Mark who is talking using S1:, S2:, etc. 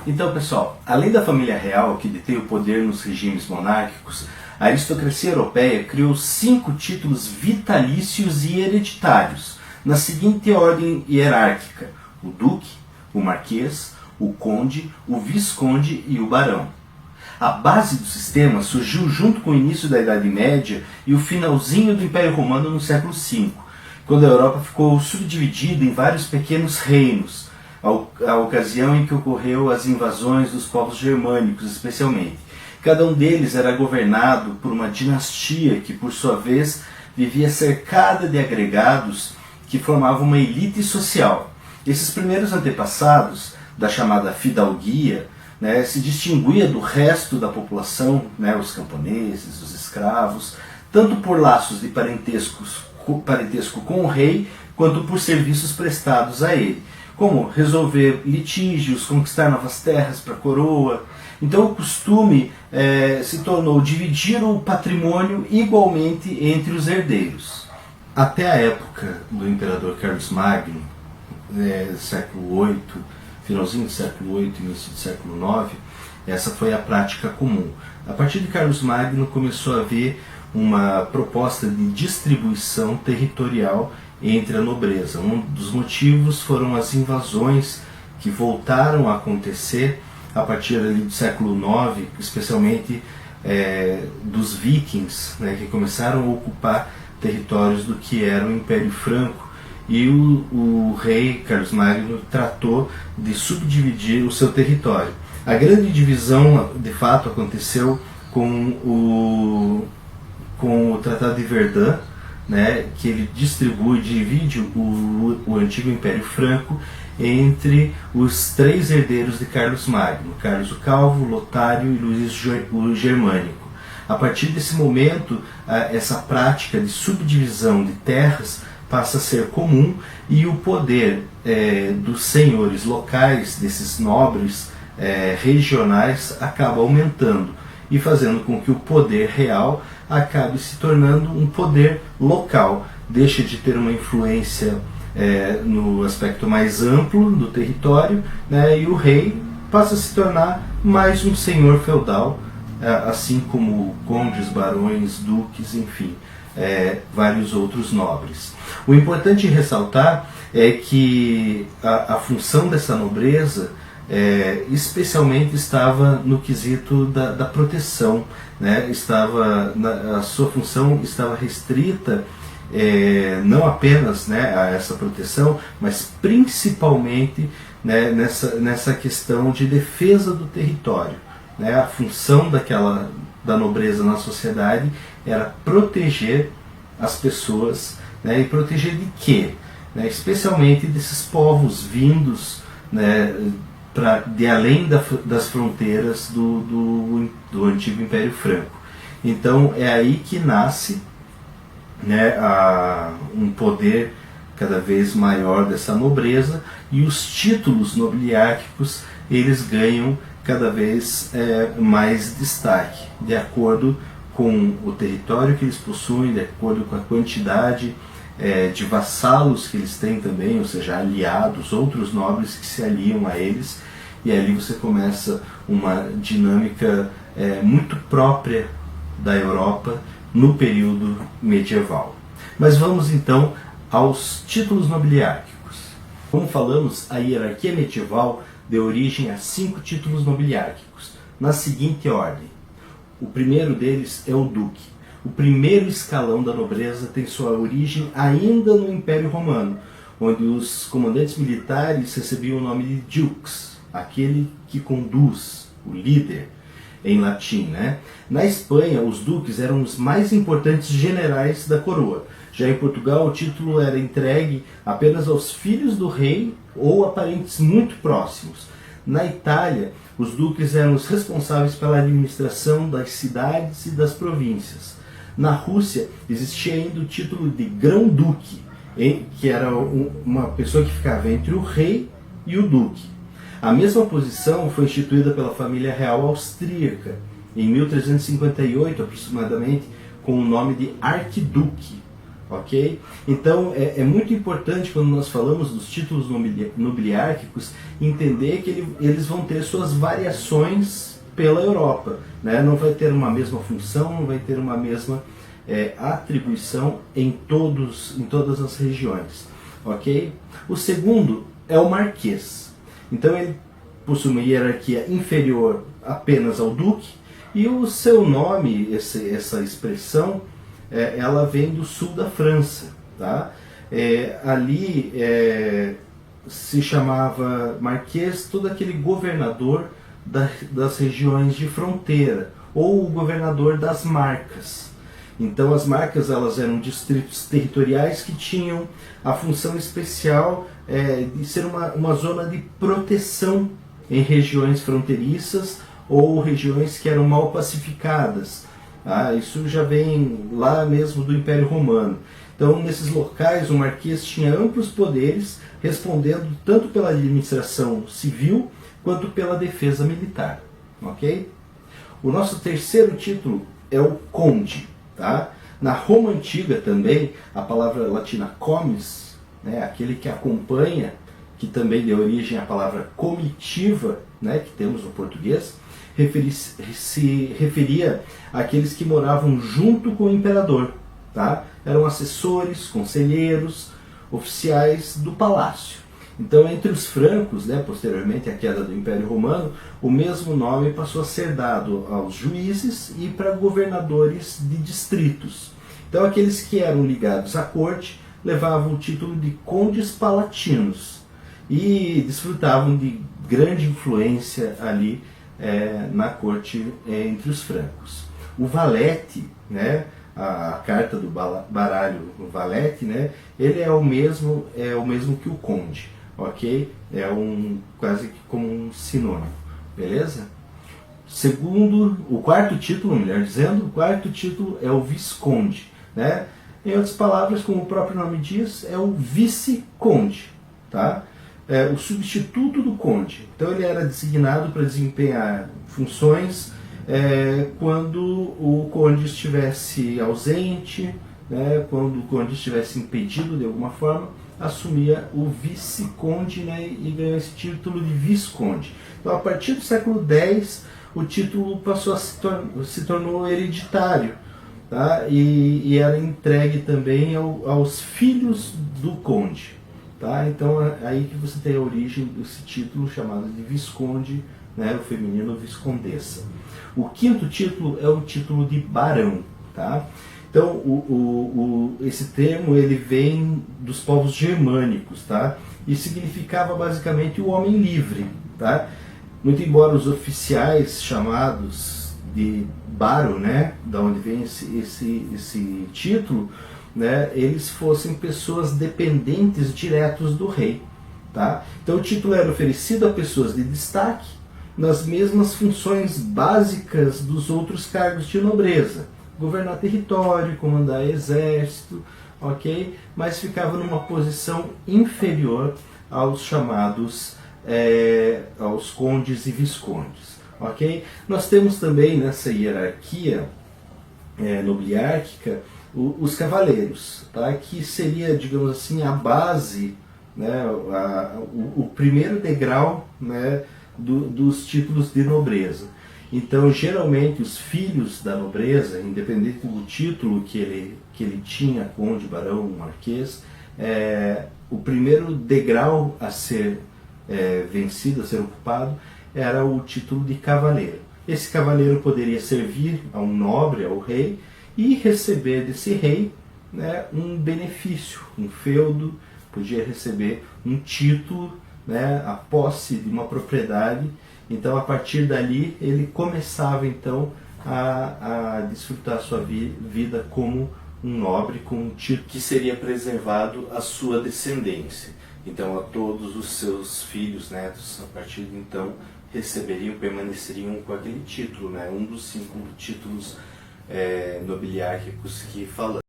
S1: Então, pessoal, além da família real, que detém o poder nos regimes monárquicos, a aristocracia europeia criou 5 títulos vitalícios e hereditários, na seguinte ordem hierárquica: o duque, o marquês, o conde, o visconde e o barão. A base do sistema surgiu junto com o início da Idade Média e o finalzinho do Império Romano no século V, quando a Europa ficou subdividida em vários pequenos reinos, a ocasião em que ocorreu as invasões dos povos germânicos, especialmente. Cada um deles era governado por uma dinastia que, por sua vez, vivia cercada de agregados que formavam uma elite social. Esses primeiros antepassados, da chamada fidalguia, se distinguia do resto da população, os camponeses, os escravos, tanto por laços de parentesco com o rei, quanto por serviços prestados a ele, como resolver litígios, conquistar novas terras para a coroa. Então o costume se tornou dividir o patrimônio igualmente entre os herdeiros. Até a época do imperador Carlos Magno, século VIII, finalzinho do século VIII, início do século IX, essa foi a prática comum. A partir de Carlos Magno começou a haver uma proposta de distribuição territorial entre a nobreza. Um dos motivos foram as invasões que voltaram a acontecer a partir ali do século IX, especialmente dos vikings, que começaram a ocupar territórios do que era o Império Franco, e o rei Carlos Magno tratou de subdividir o seu território. A grande divisão, de fato, aconteceu com o Tratado de Verdun, que ele divide o antigo Império Franco entre os 3 herdeiros de Carlos Magno: Carlos o Calvo, Lotário e Luís o Germânico. A partir desse momento, essa prática de subdivisão de terras passa a ser comum, e o poder dos senhores locais, desses nobres regionais, acaba aumentando e fazendo com que o poder real acabe se tornando um poder local, deixa de ter uma influência no aspecto mais amplo do território, e o rei passa a se tornar mais um senhor feudal, assim como condes, barões, duques, enfim, vários outros nobres. O importante ressaltar é que a função dessa nobreza especialmente estava no quesito da proteção, a sua função estava restrita não apenas a essa proteção, mas principalmente nessa questão de defesa do território. A função da nobreza na sociedade era proteger as pessoas, e proteger de quê? Especialmente desses povos vindos de além das fronteiras do antigo Império Franco. Então é aí que nasce um poder cada vez maior dessa nobreza, e os títulos nobiliárquicos eles ganham cada vez mais destaque, de acordo com o território que eles possuem, de acordo com a quantidade de vassalos que eles têm também, ou seja, aliados, outros nobres que se aliam a eles, e ali você começa uma dinâmica muito própria da Europa no período medieval. Mas vamos então aos títulos nobiliárquicos. Como falamos, a hierarquia medieval deu origem a 5 títulos nobiliárquicos, na seguinte ordem. O primeiro deles é o duque. O primeiro escalão da nobreza tem sua origem ainda no Império Romano, onde os comandantes militares recebiam o nome de dux, aquele que conduz, o líder, em latim. Na Espanha, os duques eram os mais importantes generais da coroa. Já em Portugal, o título era entregue apenas aos filhos do rei ou a parentes muito próximos. Na Itália, os duques eram os responsáveis pela administração das cidades e das províncias. Na Rússia, existia ainda o título de grão-duque, que era uma pessoa que ficava entre o rei e o duque. A mesma posição foi instituída pela família real austríaca, em 1358 aproximadamente, com o nome de arquiduque. ok? Então é muito importante, quando nós falamos dos títulos nobiliárquicos, entender que eles vão ter suas variações pela Europa, né? Não vai ter uma mesma função, não vai ter uma mesma atribuição em todas as regiões, ok? O segundo é o marquês. Então ele possui uma hierarquia inferior apenas ao duque, e o seu nome, essa expressão, ela vem do sul da França, tá? Ali se chamava marquês todo aquele governador das regiões de fronteira, ou o governador das marcas. Então as marcas, elas eram distritos territoriais que tinham a função especial de ser uma zona de proteção em regiões fronteiriças ou regiões que eram mal pacificadas. Isso já vem lá mesmo do Império Romano. Então, nesses locais, o marquês tinha amplos poderes, respondendo tanto pela administração civil quanto pela defesa militar. Ok? O nosso terceiro título é o conde. Tá? Na Roma Antiga também, a palavra latina comes, né, aquele que acompanha, que também deu origem à palavra comitiva, né, que temos no português, se referia àqueles que moravam junto com o imperador. Tá? Eram assessores, conselheiros, oficiais do palácio. Então, entre os francos, né, posteriormente à queda do Império Romano, o mesmo nome passou a ser dado aos juízes e para governadores de distritos. Então, aqueles que eram ligados à corte levavam o título de condes palatinos e desfrutavam de grande influência ali na corte entre os francos. O valete, né, a carta do baralho valete, né, ele é o mesmo que o conde, ok? Quase que como um sinônimo, beleza? O quarto título é o visconde, né? Em outras palavras, como o próprio nome diz, é o vice-conde, tá? O substituto do conde. Então ele era designado para desempenhar funções quando o conde estivesse ausente, né, quando o conde estivesse impedido de alguma forma, assumia o vice-conde, né, e ganhou esse título de visconde. Então, a partir do século X, o título passou se tornou hereditário, tá? E era entregue também aos filhos do conde. Tá? Então é aí que você tem a origem desse título chamado de visconde, né, o feminino viscondessa. O quinto título é o título de barão. Tá? Então esse termo ele vem dos povos germânicos, tá? E significava basicamente o homem livre. Tá? Muito embora os oficiais chamados de baro, né, da onde vem esse título, né, eles fossem pessoas dependentes diretos do rei. Tá? Então o título era oferecido a pessoas de destaque nas mesmas funções básicas dos outros cargos de nobreza. Governar território, comandar exército, ok? Mas ficava numa posição inferior aos chamados aos condes e viscondes. Ok? Nós temos também nessa hierarquia nobiliárquica os cavaleiros, tá? Que seria, digamos assim, a base, né, o primeiro degrau, né, dos títulos de nobreza. Então, geralmente, os filhos da nobreza, independente do título que ele tinha, conde, barão, marquês, o primeiro degrau a ser vencido, a ser ocupado, era o título de cavaleiro. Esse cavaleiro poderia servir a um nobre, ao rei, e receber desse rei, né, um benefício, um feudo, podia receber um título, né, a posse de uma propriedade. Então, a partir dali, ele começava então a desfrutar a sua vida como um nobre, com um título que seria preservado à sua descendência. Então, a todos os seus filhos, netos, a partir de então, permaneceriam com aquele título, né, um dos 5 títulos nobiliárquicos que falamos.